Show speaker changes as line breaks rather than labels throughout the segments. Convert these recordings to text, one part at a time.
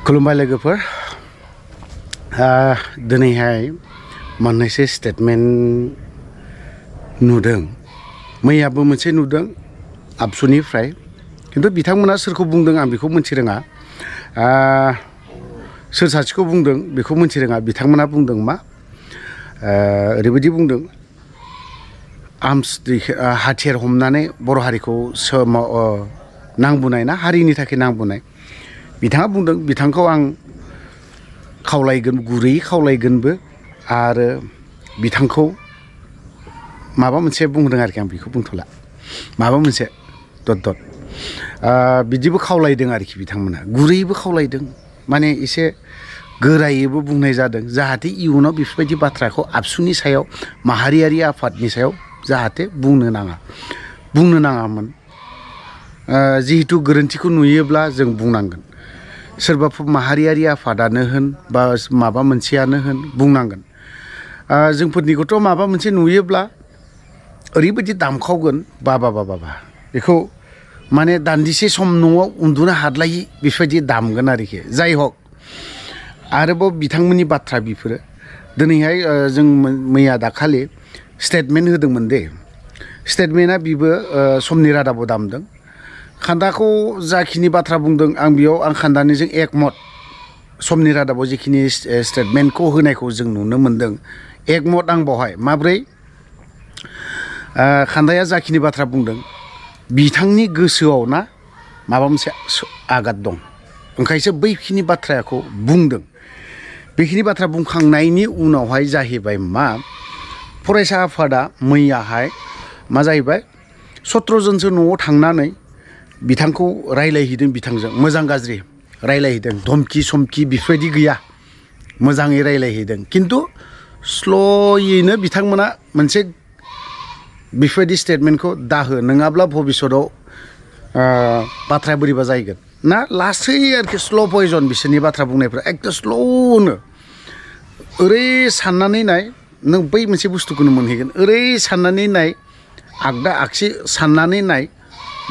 खुलुमबाय लोगोफोर दिनैहाय मोननैसो स्टेटमेन्ट नुदों मैयाबो मोनसे नुदों आबसुनिफ्राय किन्तु बिथांमोना सोरखौ बुंदों आं बेखौ मिथिरोङा सोर सासेखौ बुंदों बेखौ मिथिरोङा बिथांमोना बुंदों मा ओरैबायदि बुंदों आर्म्स हाथियार हमनानै बर' हारिखौ नांबोनाय ना हारिनि थाखाय नांबोनाय बिथाङा बुंदों बिथांखौ आं खावलायगोन गुरैयै खावलायगोनबो आरो बिथांखौ माबा मोनसे बुंदों आरोखि आं बेखौ बुंथ'ला माबा मोनसे बिदिबो खावलायदों आरोखि बिथांमोना गुरैयैबो खावलायदों माने एसे गोरायैबो बुंनाय जादों जाहाथे इयुनाव बेफोरबायदि बाथ्राखौ आबसुनि सायाव माहारियारि आफादनि सायाव जाहाथे बुंनो नाङामोन जिहेतु गोरोन्थिखौ नुयोब्ला जों बुंनांगोन सोरबाफोर माहारियारि आफादानो होन बा माबा मोनसेयानो होन बुंनांगोन जोंफोरनिखौथ' माबा मोनसे नुयोब्ला ओरैबायदि दामखावगोन बाबा बेखौ माने दान्दिसे सम न'आव उन्दुनो हाद्लायि बेफोरबायदि दामगोन आरोखि जाय हक आरोबाव बिथांमोननि बाथ्रा बेफोरो दिनैहाय जों मैया दाखालि स्टेटमेन्ट होदोंमोन दे स्टेटमेन्टआ बिबो समनि रादाबाव दामदों खान्दाखौ जाखिनि बाथ्रा बुंदों आं बेयाव आं खान्दानिजों एकमत समनि रादाबाव जिखिनि स्टेटमेन्टखौ होनायखौ जों नुनो मोन्दों एकमत आं बावहाय माब्रै खान्दाया जाखिनि बाथ्रा बुंदों बिथांनि गोसोआव ना माबा मोनसे आघात दं ओंखायसो बैखिनि बाथ्राखौ बुंदों बेखिनि बाथ्रा बुंखांनायनि उनावहाय जाहैबाय मा फरायसा आफादा मैयाहाय मा जाहैबाय 17 जनसो न'आव थांनानै बिथांखौ रायलायहैदों बिथांजों मोजां गाज्रि रायलायहैदों धमकी समकी बेफोरबायदि गैया मोजाङै रायलायहैदों किन्तु स्ल'यैनो बिथांमोना मोनसे बेफोरबायदि स्टेटमेन्टखौ दाहो नङाब्ला भबिष्यतआव बाथ्राया बोरैबा जाहैगोन ना लासै आरोखि स्ल' पयजन बिसोरनि बाथ्रा बुंनायफ्रा एकदम स्ल'नो ओरै साननानै नाय नों बै मोनसे बुस्थुखौनो मोनहैगोन ओरै साननानै नाय आगदा आगसि साननानै नाय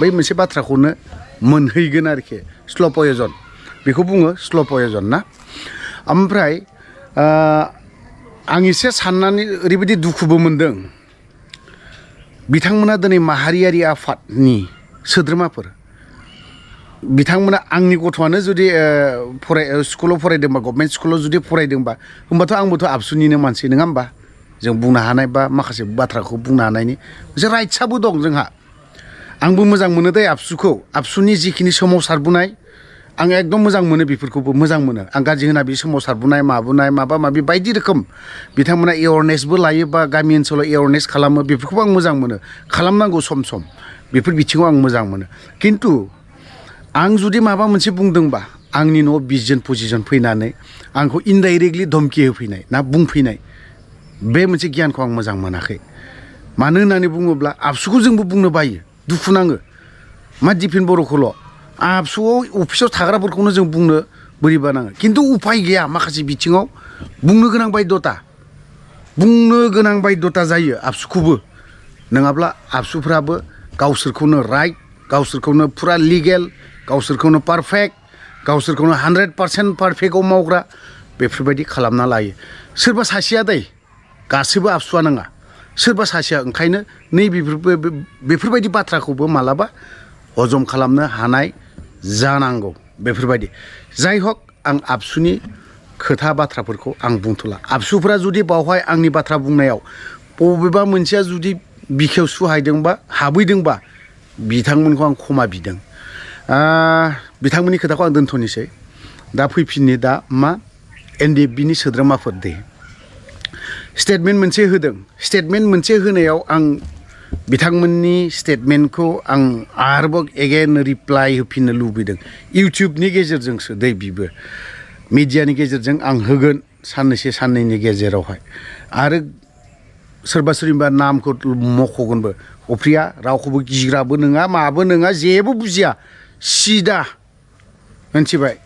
बै मोनसे बाथ्राखौनो मोनहैगोन आरोखि स्ल' पयजन बेखौ बुङो स्ल' पयजन ना ओमफ्राय आं एसे साननानै ओरैबायदि दुखुबो मोनदों बिथांमोना दिनै माहारियारि आफादनि सोद्रोमाफोर बिथांमोना आंनि गथ'आनो जुदि स्कुलाव फरायदोंबा गभर्नमेन्ट स्कुलाव जुदि फरायदोंबा होमबाथ' आंबोथ' आबसुनिनो मानसि नङा होमबा जों बुंनो हानाय बा माखासे बाथ्राखौ बुंनो हानायनि मोनसे राइट्सआबो दं जोंहा आंबो मोजां मोनो दे आबसुखौ आबसुनि जिखिनि सोमावसारबोनाय आं एकदम मोजां मोनो बेफोरखौबो मोजां मोनो आं गाज्रि होना बे सोमावसारबोनाय माबोनाय माबा माबि बायदि रोखोम बिथांमोना एवारनेसबो लायो बा गामि ओनसोलाव एवारनेस खालामो बेफोरखौबो आं मोजां मोनो खालामनांगौ सम सम बेफोर बिथिङाव आं मोजां मोनो किन्तु आं जुदि माबा मोनसे बुंदोंबा आंनि न'आव 20 जन 25 जन फैनानै आंखौ इनडाइरेक्टलि धमकि होफैनाय ना बुंफैनाय बे मोनसे गियानखौ आं मोजां मोनाखै मानो होननानै बुङोब्ला आबसुखौ जोंबो बुंनो बायो दुखु नाङो मा दिफेन बर'खौल' आबसुआव अफिसाव थाग्राफोरखौनो जों बुंनो बोरैबा नाङो किन्तु उफाय गैया माखासे बिथिङाव बुंनो गोनां बायधता जायो आबसुखौबो नङाब्ला आबसुफ्राबो गावसोरखौनो राइट गावसोरखौनो फुरा लिगेल गावसोरखौनो पारफेक्ट गावसोरखौनो 100% पारफेक्टआव मावग्रा बेफोरबायदि खालामना लायो सोरबा सासेया गासैबो आबसुआ नङा सोरबा सासेया ओंखायनो बेफोरबायदि बाथ्राखौबो मालाबा हजम खालामनो हानाय जानांगौ बेफोरबायदि जाय हक आं आबसुनि खोथा बाथ्राफोरखौ आं बुंथ'ला आबसुफ्रा जुदि बावहाय आंनि बाथ्रा बुंनायाव बबेबा मोनसेया जुदि बिखायाव सुहायदोंबा हाबैदोंबा बिथांमोनखौ आं क्षमा बिदों बिथांमोननि खोथाखौ आं दोनथ'नोसै दा फैफिननो दा मा NDFBनि सोद्रोमाफोर स्टेटमेन्ट मोनसे होदों स्टेटमेन्ट मोनसे होनायाव आं बिथांमोननि स्टेटमेन्टखौ आं आरोबाव एगेन रिप्लाइ होफिननो लुबैदों इउटुबनि गेजेरजोंसो बिबो मिडियानि गेजेरजों आं होगोन साननैनि गेजेरावहाय आरो सोरबा सोरनिबा नामखौ मख'गोनबो अफ्रिया रावखौबो गिग्राबो नङा माबो नङा जेबो बुजिया सिदा मिन्थिबाय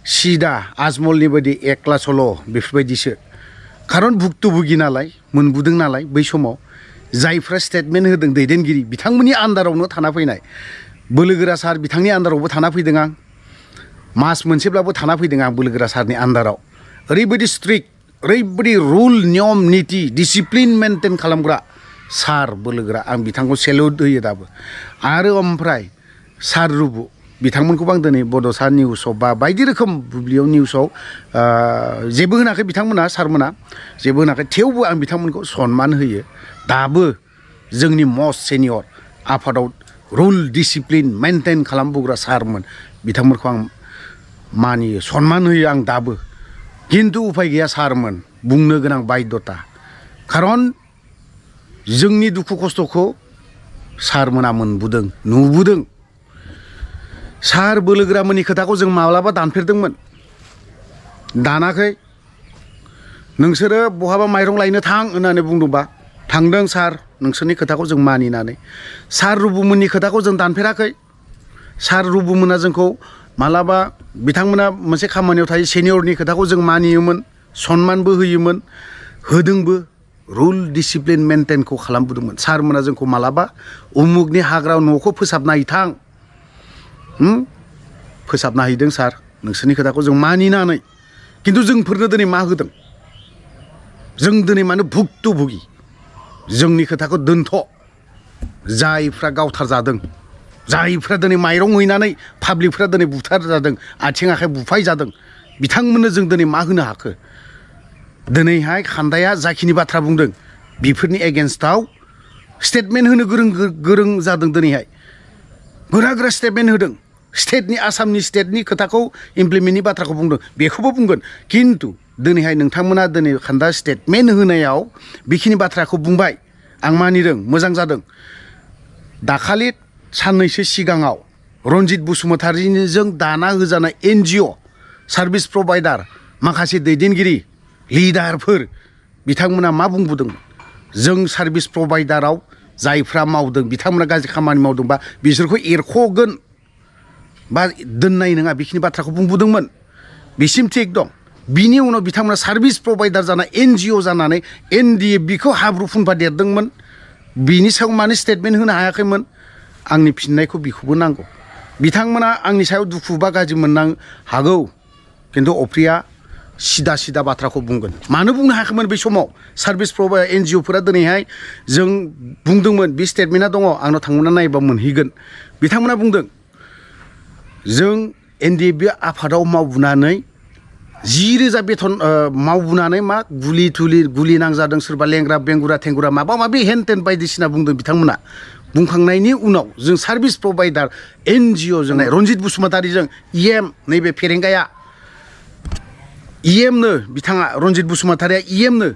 सिदा आजमलनि बायदि एकला सल' बेफोरबायदिसो खारन भुक्तभुगि नालाय मोनबोदों नालाय बै समाव जायफ्रा स्टेटमेन्ट होदों दैदेनगिरि बिथांमोननि आन्दारावनो थाना फैनाय बोलोगोरा सार बिथांनि आन्दारावबो थाना फैदों आं मास मोनसेब्लाबो थाना फैदों आं बोलोगोरा सारनि आन्दाराव ओरैबायदि स्ट्रिक्ट ओरैबायदि रुल नियम निति डिसिप्लिन मेनटेन खालामग्रा सार बोलोगोरा आं बिथांखौ सेलुट होयो दाबो आरो ओमफ्राय सार रुबु बिथांमोनखौबो आं दिनै बड'सा निउसाव बा बायदि रोखोम बुब्लियाव निउसाव जेबो होनाखै बिथांमोना सारमोना जेबो होनाखै थेवबो आं बिथांमोनखौ सनमान होयो दाबो जोंनि मस्ट सेनियर आफादाव रुल डिसिप्लिन मेनटेन खालामबोग्रा सारमोन बिथांमोनखौ आं मानियो सनमान होयो आं दाबो खिन्थु उफाय गैया सारमोन बुंनो गोनां बायधता खारन जोंनि दुखु खस्थ'खौ सारमोना मोनबोदों नुबोदों सार बोलोगोरामोननि खोथाखौ जों माब्लाबा दानफेरदोंमोन दानाखै नोंसोरो बहाबा माइरं लायनो थां होननानै बुंदोंबा थांदों सार नोंसोरनि खोथाखौ जों मानिनानै सार रुबुमोननि खोथाखौ जों दानफेराखै सार रुबुमोना जोंखौ मालाबा बिथांमोना मोनसे खामानियाव थायो सेनियरनि खोथाखौ जों मानियोमोन सनमानबो होयोमोन होदोंबो रुल डिसिप्लिन मेनटेनखौ खालामबोदोंमोन सारमोना जोंखौ मालाबा उमुगनि हाग्रा न'खौ फोसाबना हैथां फोसाबना हैदों सार नोंसोरनि खोथाखौ जों मानिनानै खिन्थु जोंफोरनो दिनै मा होदों जों दिनै मानो भुक्तभुगि जोंनि खोथाखौ दोनथ' जायफ्रा गावथार जादों जायफ्रा दिनै माइरं हैनानै पाब्लिकफ्रा दिनै बुथार जादों आथिं आखाइ बुफाय जादों बिथांमोननो जों दिनै मा होनो हाखो दिनैहाय खान्दाया जाखिनि बाथ्रा बुंदों बेफोरनि एगेन्स्टआव स्टेटमेन्ट होनो गोरों जादों दिनैहाय गोरा गोरा स्टेटमेन्ट होदों स्टेटनि आसामनि स्टेटनि खोथाखौ इमप्लिमेन्टनि बाथ्राखौ बुंदों बेखौबो बुंगोन खिन्थु दिनैहाय नोंथांमोना दिनै खान्दा स्टेटमेन्ट होनायाव बेखिनि बाथ्राखौ बुंबाय आं मानिदों मोजां जादों दाखालि साननैसो सिगाङाव रन्जित बसुमतारीजों दाना होजानाय NGO सार्भिस प्रभाइडार माखासे दैदेनगिरि लिडारफोर बिथांमोना मा बुंबोदोंमोन जों सार्भिस प्रभाइडाराव जायफ्रा मावदों बिथांमोना गाज्रि खामानि मावदोंबा बिसोरखौ एरख'गोन बा दोननाय नङा बेखिनि बाथ्राखौ बुंबोदोंमोन बिसिम थिग दं बिनि उनाव बिथांमोना सार्भिस प्रभाइडार जानाय NGO जानानै NDFBखौ हाब्रु फुनफा देरदोंमोन बिनि सायाव मानो स्टेटमेन्ट होनो हायाखैमोन आंनि फिननायखौ बिखौबो नांगौ बिथांमोना आंनि सायाव दुखु बा गाज्रि मोननां हागौ खिन्थु अफ्रिया सिदा सिदा बाथ्राखौ बुंगोन मानो बुंनो हायाखैमोन बै समाव सार्भिस प्रभाइडार NGOफोरा दिनैहाय जों बुंदोंमोन बे स्टेटमेन्टआ दङ आंनाव थांना नायोबा मोनहैगोन बिथांमोना बुंदों जों NDFB आफादाव मावबोनानै 10,000 बेथन मावबोनानै मा गुलि नांजादों सोरबा लेंग्रा बेंगुरा थेंगुरा माबा माबि हेन टेन बायदिसिना बुंदों बिथांमोना बुंखांनायनि उनाव जों सार्भिस प्रभाइडार NGO जों रन्जित बसुमतारीजों EM नैबे फेरेंगाया EMनो बिथाङा रन्जित बसुमतारीया EMनो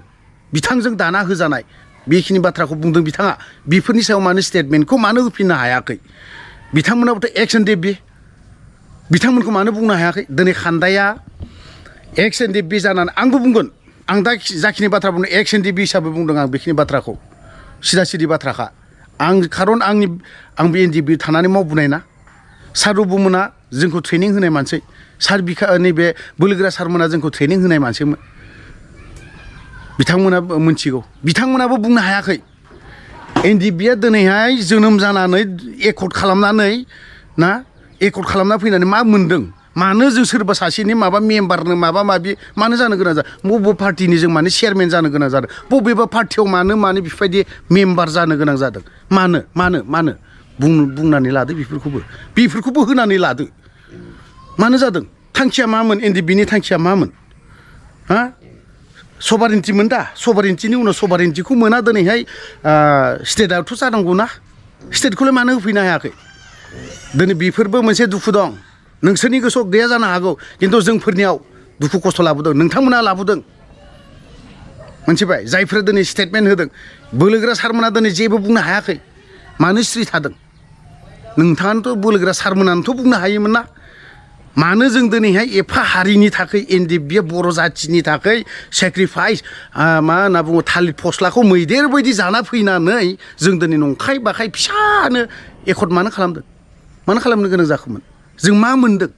बिथांजों दाना होजानाय बेखिनि बाथ्राखौ बुंदों बिथाङा बेफोरनि सायाव मानो स्टेटमेन्टखौ मानो होफिननो हायाखै बिथांमोनाबोथ' NDFB बिथांमोनखौ मानो बुंनो हायाखै दिनै खान्दाया NDFB जानानै आंबो बुंगोन आं दा जाखिनि बाथ्रा बुंदों NDFB हिसाबै बुंदों आं बेखिनि बाथ्राखौ सिदा सिदि बाथ्राखा आं खारन आं बे NDFB थानानै मावबोनाय ना सार रुबुमोना जोंखौ ट्रेनिं होनाय मानसि सार नैबे बोलोगोरा सारमोना जोंखौ ट्रेनिं होनाय मानसिमोन बिथांमोना मोनथिगौ बिथांमोनाबो बुंनो हायाखै NDFBया दिनैहाय जोनोम जानानै एकर्ड खालामना फैनानै मा मोन्दों मानो जों सोरबा सासेनि माबा मेम्बारनो माबा माबि मानो जानो गोनां जादों बबे पार्टिनि जों मानो चेयारमेन जानो गोनां जादों बबेबा पार्टियाव मानो बेफोरबायदि मेम्बार जानो गोनां जादों मानो बुंनानै लादो बेफोरखौबो होनानै लादो मानो जादों थांखिया मामोन NDFBनि थांखिया मामोन हा सभारेन्टिमोन दा सभारेन्टिनि उनाव सभारेन्टिखौ मोना दिनैहाय स्टेटआथ' जानांगौ ना स्टेटखौलाय मानो होफैनो हायाखै दिनै बेफोरबो मोनसे दुखु दं नोंसोरनि गोसोआव गैया जानो हागौ खिन्थु जोंफोरनियाव दुखु खस्थ' लाबोदों नोंथांमोना लाबोदों मोनथिबाय जायफ्रा दिनै स्टेटमेन्ट होदों बोलोगोरा सारमोना दिनै जेबो बुंनो हायाखै मानो स्रि थादों नोंथाङानोथ' बोलोगोरा सारमोनानोथ' बुंनो हायोमोन ना मानो जों दिनैहाय एफा हारिनि थाखाय NDFBया बर' जाथिनि थाखाय सेक्रिफाइस मा होनना बुङो थालिर फस्लाखौ मैदेर बायदि जाना फैनानै जों दिनै नंखाय बाखाय फिसानो एकर्ड मानो खालामनो गोनां जाखोमोन जों मा मोनदों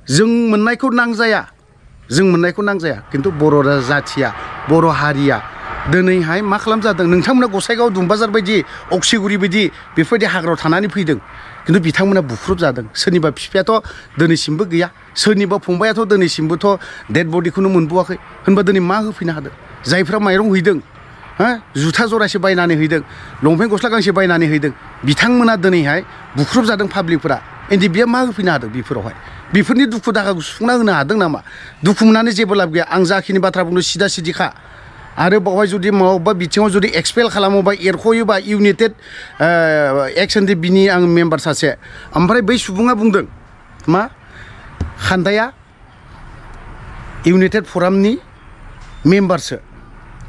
जों मोननायखौ नांजाया खिन्थु बर' जाथिया बर' हारिया दिनैहाय मा खालामजादों नोंथांमोना गसाइगाव दुमबाजार बायदि अक्सिगुरि बायदि बेफोरबायदि हाग्रायाव थानानै फैदों खिन्थु बिथांमोना बुख्रुब जादों सोरनिबा बिफायाथ' दिनैसिमबो गैया सोरनिबा फंबायाथ' दिनैसिमबोथ' डेड बडिखौनो मोनबोआखै होनबा दिनै मा होफैनो हादों जायफ्रा माइरं हैदों हा जुथा जरासे बायनानै हैदों लंपेन्ट गस्ला गांसे बायनानै हैदों बिथांमोना दिनैहाय बुख्रुब जादों पाब्लिकफोरा एनडिएफबिआ मा होफैनो हादों बेफोरावहाय बेफोरनि दुखु दाहाखौ सुफुंना होनो हादों नामा दुखु मोननानै जेबो लाब गैया आं जाखिनि बाथ्रा बुंदों सिदा सिदिखा आरो बावहाय जुदि माबा बिथिङाव जुदि एक्सपेल खालामोबा एरख'योबा इउनाइटेड एक्स एनडिएफबिनि आं मेम्बार सासे ओमफ्राय बै सुबुङा बुंदों मा खान्दाया इउनाइटेड फरामनि मेम्बारसो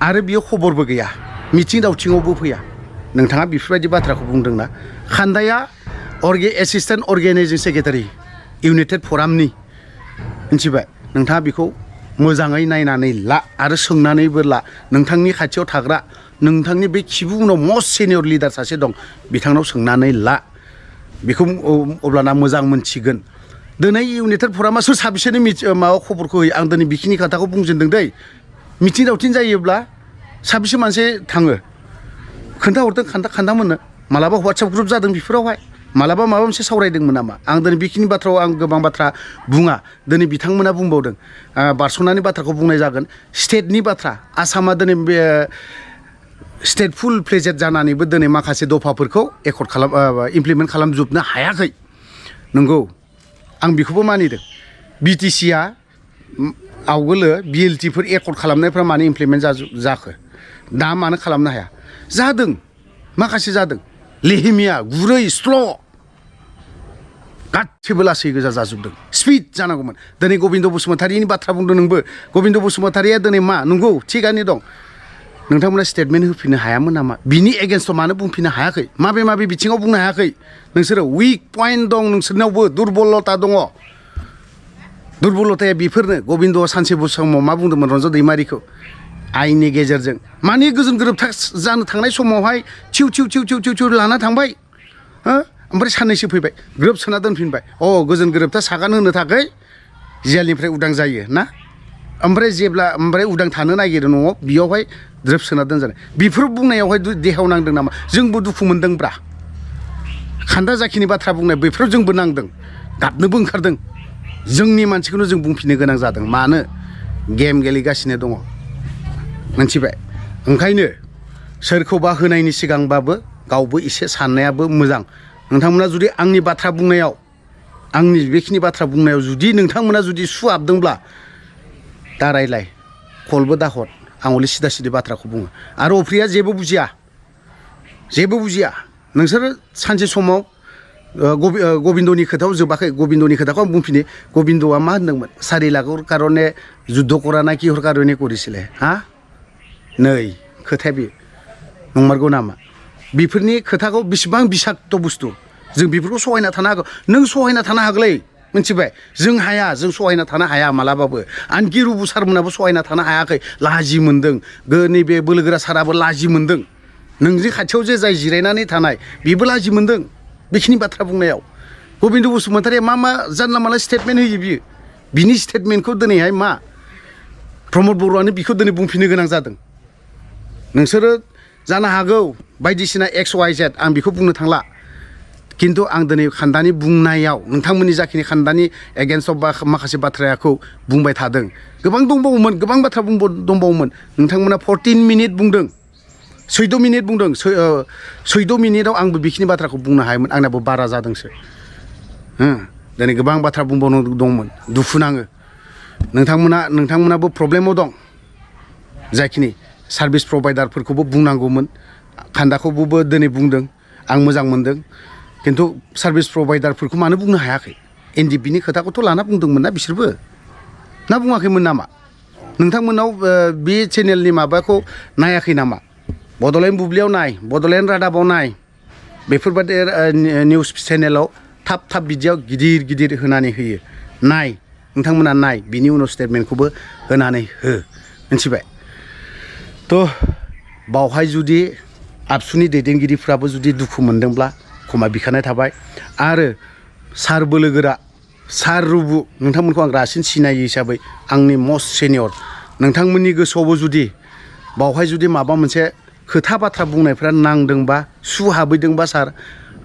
आरो बियो खबरबो गैया मिथिं दावथिङावबो फैया नोंथाङा बेफोरबायदि बाथ्राखौ बुंदोंना खान्दाया एसिस्टेन्ट अर्गेनाइजिं सेक्रेटारि इउनाइटेड फरामनि मिथिबाय नोंथाङा बेखौ मोजाङै नायनानै ला आरो सोंनानैबो ला नोंथांनि खाथियाव थाग्रा नोंथांनि बे खिबु उनाव मस्ट सिनियर लिडार सासे दं बिथांनाव सोंनानै ला बेखौ अब्लाना मोजां मोनथिगोन दिनै इउनाइटेड फरामा सोर साबेसेनो माबा खबरखौ होयो आं दिनै बेखिनि खोथाखौ बुंजेनदों दै मिथिं दावथिं जायोब्ला साबेसे मानसि थाङो खोन्थाहरदों खोन्थामोननो मालाबा वाट्सएप ग्रुप जादों बेफोरावहाय मालाबा माबा मोनसे सावरायदोंमोन नामा आं दिनै बेखिनि बाथ्रायाव आं गोबां बाथ्रा बुङा दिनै बिथांमोना बुंबावदों बारस'नानै बाथ्राखौ बुंनाय जागोन स्टेटनि बाथ्रा आसामा दिनै बे स्टेट फुल फ्लेजेड जानानैबो दिनै माखासे दफाफोरखौ एकर्ड इमप्लिमेन्ट खालामजोबनो हायाखै नंगौ आं बेखौबो मानिदों बिटिसिआ आवगोलो बिएलटिफोर एकर्ड खालामनायफ्रा मानो इमप्लिमेन्ट जाखो दा मानो खालामनो हाया जादों माखासे जादों लेहिमिया गुरै स्ल' गासिबो लासै गोजा जाजोबदों स्पिड जानांगौमोन दिनै गबिन्द बसुमतारीनि बाथ्रा बुंदों नोंबो गबिन्द बसुमतारीया दिनै मा नंगौ थिगानो दं नोंथांमोना स्टेटमेन्ट होफिननो हायामोन नामा बिनि एगेन्स्टआव मानो बुंफिननो हायाखै माबे बिथिङाव बुंनो हायाखै नोंसोरो उइक पइन्ट दं नोंसोरनावबो दुरबलता दङ दुरबलताया बेफोरनो गबिन्दआ सानसे समाव मा बुंदोंमोन रन्जन दैमारिखौ आयेननि गेजेरजों माने गोजोन गोरोबथा जानो थांनाय समावहाय थिउ लाना थांबाय ओमफ्राय साननैसो फैबाय ग्रोब सोना दोनफिनबाय गोजोन गोरोबथा सागान होनो थाखाय जेलनिफ्राय उदां जायो ना ओमफ्राय उदां थानो नागिरो न'आव बेयावहाय ग्रोब सोना दोनजानाय बेफोर बुंनायावहाय देहायाव नांदों नामा जोंबो दुखु मोनदोंब्रा खान्दा जाखिनि बाथ्रा बुंनाय बेफोराव जोंबो नांदों गाबनोबो ओंखारदों जोंनि मानसिखौनो जों बुंफिननो गोनां जादों मानो गेम गेलेगासिनो दङ मिथिबाय ओंखायनो सोरखौबा होनायनि सिगांबाबो गावबो एसे साननायाबो मोजां नोंथांमोना जुदि आंनि बाथ्रा बुंनायाव आंनि बेखिनि बाथ्रा बुंनायाव जुदि नोंथांमोना जुदि सुहाबदोंब्ला दा रायलाय कलबो दाहर आं हले सिदा सिदि बाथ्राखौ बुङो आरो अफ्रिया जेबो बुजिया नोंसोर सानसे समाव गबिन्दनि खोथायाव जोबाखै गबिन्दनि खोथाखौ आं बुंफिनो गबिन्दआ मा होनदोंमोन 4 लाखर कारणे जुद्ध करा ना किहर कारणे करिছিলে हा नै खोथाया बे नंमारगौ नामा बेफोरनि खोथाखौ बेसेबां बिसाक्त बुस्थु जों बेफोरखौ सहायना थानो हागौ नों सहायना थानो हागौलै मिथिबाय जों हाया जों सहायना थानो हाया मालाबाबो आनखि रुबु सारमोनाबो सहायना थानो हायाखै लाजि मोनदों नैबे बोलोगोरा साराबो लाजि मोनदों नोंनि खाथियाव जे जाय जिरायनानै थानाय बेबो लाजि मोनदों बेखिनि बाथ्रा बुंनायाव गबिन्द बसुमतारीया मा जानला माला स्टेटमेन्ट होयो बियो बिनि स्टेटमेन्टखौ दिनैहाय मा प्रमद बर'आनो बिखौ दिनै बुंफिननो गोनां जादों नोंसोरो जानो हागौ बायदिसिना XYZ आं बेखौ बुंनो थांला खिन्थु आं दिनै खान्दानि बुंनायाव नोंथांमोननि जाखिनि खान्दानि एगेन्स्टआव बा माखासे बाथ्राखौ बुंबाय थादों गोबां दंबावोमोन गोबां बाथ्रा दंबावोमोन नोंथांमोना 14 मिनिट बुंदों 14 मिनिट बुंदों 14 मिनिटआव आंबो बेखिनि बाथ्राखौ बुंनो हायोमोन आंनाबो बारा जादोंसो दिनै गोबां बाथ्रा बुंबावनो दंमोन दुखु नाङो नोंथांमोनाबो प्रब्लेमाव दं जाखिनि सार्भिस प्रभाइडारफोरखौबो बुंनांगौमोन खान्दाखौबो दिनै बुंदों आं मोजां मोनदों खिन्थु सार्भिस प्रभाइडारफोरखौ मानो बुंनो हायाखै एनडिएफबिनि खोथाखौथ' लाना बुंदोंमोन ना बिसोरबो ना बुङाखैमोन नामा नोंथांमोनाव बे चेनेलनि माबाखौ नायाखै नामा बड'लेण्ड बुब्लियाव नाय बड'लेण्ड रादाबाव नाय बेफोरबायदि निउस चेनेलाव थाब बिदियाव गिदिर होनानै होयो नाय नोंथांमोना नाय बिनि उनाव स्टेटमेन्टखौबो होनानै हो मिथिबाय थ' बावहाय जुदि आबसुनि दैदेनगिरिफ्राबो जुदि दुखु मोनदोंब्ला खमा बिखानाय थाबाय आरो सार बोलोगोरा सार रुबु नोंथांमोनखौ आं रासिन सिनायो हिसाबै आंनि मस्ट सिनियर नोंथांमोननि गोसोआवबो जुदि बावहाय जुदि माबा मोनसे खोथा बाथ्रा बुंनायफ्रा नांदोंबा सु हाबैदोंबा सार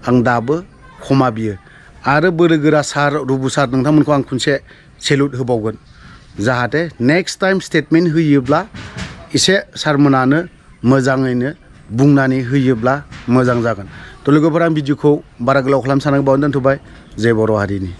आं दाबो क्षमा बियो आरो बोलोगोरा सार रुबु सार नोंथांमोनखौ आं खनसे सेलुट होबावगोन जाहाथे नेक्स्ट टाइम स्टेटमेन्ट होयोब्ला एसे सारमोनानो मोजाङैनो बुंनानै होयोब्ला मोजां जागोन। थ' लोगोफोर आं भिडिअखौ बारा गोलाव खालामनो सानाखै बावनो दोनथ'बाय। जय बर' हारिनि।